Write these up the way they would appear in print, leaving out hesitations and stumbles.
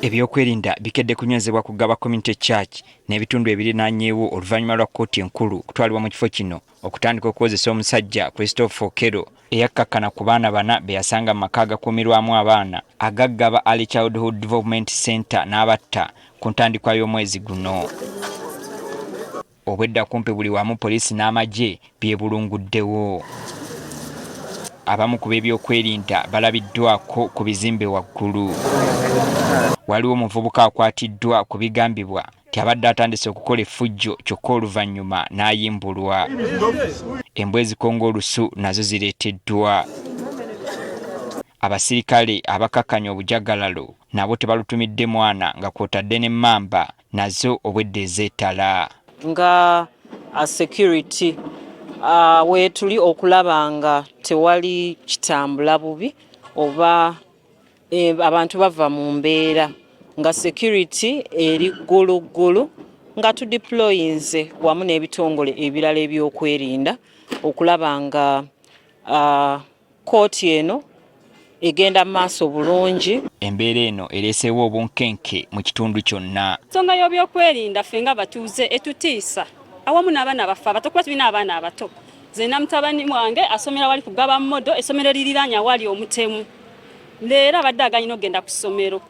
Ebyokwerinda bikedde kunywezebwa ku Gaba Community Church n'ebitundu ebirinaanyeewo oluvannyuma lwa kkooti enkulu kutwalibwa mu kifo kino okutandika okukozesa omusajja Christopher Okello eyakkakkana ku baana bana be yasanga mu maka agakuumirwamu abaana aga Gaba Early Childhood Development Center n'abatta ku ntandikwa y'omwezi guno. Obwedda kumpi buli wamu poliisi n'amagye byebulunguddewo. Abamu ku b'ebyokwerinda balabiddwako ku bizimbe waggulu. Waliwo omuvubuka akwatiddwa ku bigambibwa nti abadde atandise okukola effujjo kyokka oluvannyuma n'ayimbulwa. Embwa ezikonga olusu nazo zireeteddwa. Abasirikale abakakkanya obujagalalo nabo tebalutumidde mwana nga kw'otadde n'emmamba nazo obwedde ezeetala. Nga a security we tuli okulaba nga tewali kitambula bubi oba abantu bava mu mbeera nga security eri ggulu nga tudeployinze wamu n'ebitongole ebirala ebyokwerinda okulaba nga kooti eno egenda maaso bulungi. Embeera eno ereeseewo obunkenke mu kitundu kyonna. Ensonga y'ebyokwerinda ffe nga batuuze etutiisa awamu n'abaana baffe abato kuba tulina abaana abato. Zena mutabani wange asomera wali ku Gaba Modo, essomero liriranya wali omutemu. Leero abadde aganyina ogenda ku ssomero.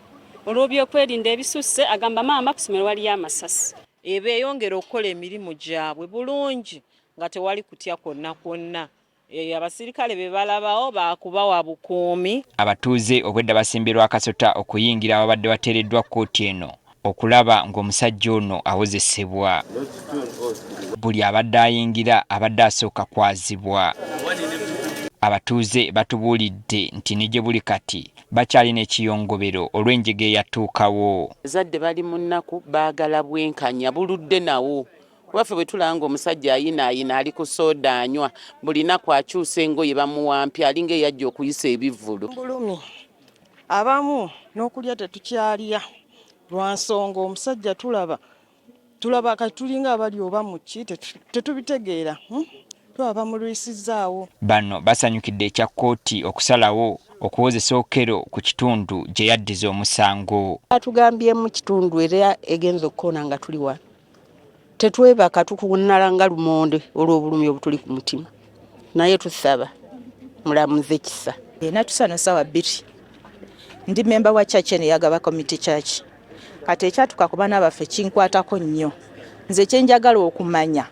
Olw'ebyokwerinda ebisusse agamba maama ku ssomero wali amasasi. Beeyongera okukola emirimu gyabwe bulungi nga tewali kutya kwonna. Abasirikale be balabawo baakubawa bukuumi. Abatuuze obwedda basimbirwa akasota okuyingira ababadde bateereddwa kkooti eno okulaba ng'omusajja ono awozesebwa. Buli abadde ayingira abadde asooka kwazibwa. Abatuuze batubuulidde nti ne gye buli kati bakyalina ekiyongobero olw'enjega eyatuukawo. Zadde bali mu nnaku baagala bwenkanya buludde nawo. Waffe bwe tulanga omusajja ayinaayina ali ku sooda anywa buli nnaku akyusa engoye bamuwampya alinga eyajja okuyisa ebivvulu. Bulumi abamu n'okulya tetukyalya lwa nsonga omusajja tulaba kati tulinga abali oba mu ki tetubitegeera. Tulaba bamulwisizaawo. Bano basanyukidde ekya kkooti okusalawo okuwozesa Okello ku kitundu gye yaddiza omusango. Atugambye mu kitundu era egenza okukona nga tuli wano. Tetwebaka tukunala nga lumonde olw'obulumi obutuli ku mutima. Naye tusaba mulamuze kisa. Natusano sawa 2. Ndi memba wa church ene ya Gaba Community Church. Kati ekyatuka ku baana baffe kinkwatako nnyo. Nze kyenjagala okumanya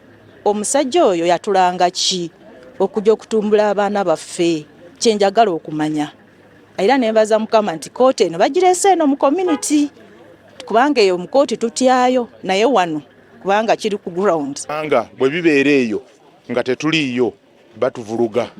omusajja oyo yatulanga ki okujja okutumbula abaana baffe, kyenjagala okumanya. Era nembaza Mukama nti kooti eno bagireese eno mu community kubanga eyo mu kooti tutyayo naye wano kubanga kiri ku ground. Anga bwe bibeera eyo nga tetuliyo batuvuluga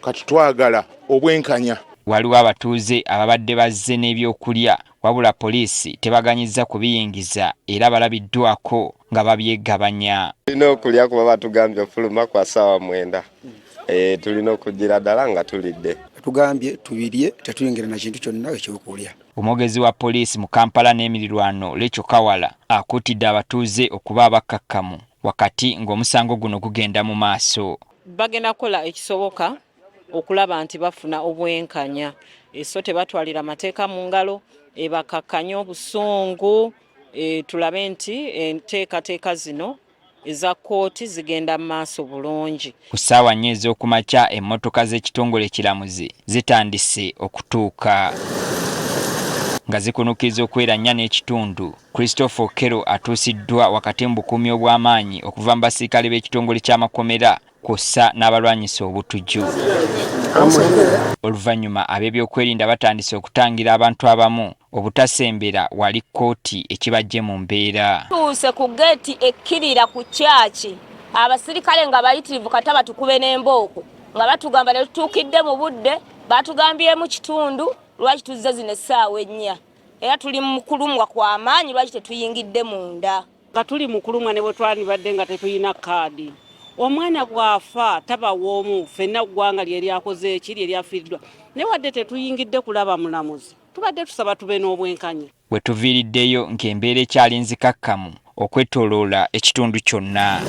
kati twagala obwenkanya. Waliwo abatuuze ababadde bazze n'ebyokulya wabula poliisi tebaganyizza kubiyingiza era balabiddwako nga babyegabanya. Tulina okulya kuba batugambye ofuluma kwa ssaawa 9. Tulina okugira ddala nga tulidde. Tugambye tubirye tetuyingira na kintu kyonna ekyokulya. Omwogezi wa poliisi mu Kampala n'emirirwano Lecho Kawala akuutidde abatuuze okuba abakkakkamu wakati ng'omusango guno gugenda mu maaso. Bagenda kukola ekisoboka okulaba nti bafuna obwenkanya. So tebatwalira amateeka mu ngalo ebakakkanya obusungu. Tulabe nti enteekateeka zino eza kkooti zigenda mu maaso bulungi. Ku ssaawa 4 ez'okumakya emmotoka z'ekitongole ekiramuzi zitandise okutuuka nga zikunukiriza okweranya n'ekitundu. Christopher Okello atuusiddwa wakati mu bukuumi obw'amaanyi okuva mu basirikale b'ekitongole ky'amakomera kw'ossa n'abalwanyisa obutujju. Oluvannyuma ab'ebyokwerinda batandise okutangira abantu abamu obutasembera wali kkooti ekibajje mu mbeera. Tuuse ku geeti ekkirira ku kyaki abasirikale nga bayitirivu kata batukube n'embooko nga batugamba ne tutuukidde mu budde batugambye mu kitundu lwaki tuzze zino essaawa 4 era tuli mu kulumwa kwa maanyi lwaki tetuyingidde munda. Nga tuli mu kulumwa ne bwe twandibadde nga tetulina kaadi. Omwana gwafa taba w'omu ffenna ggwanga lye lyakoze eki lye lyafiiriddwa naye wadde tetuyingidde kulaba mulamuzi tubadde tusaba tube n'obwenkanya. We tuviiriddeyo ng'embeera ekyali nzikakkamu okwetooloola ekitundu kyonna.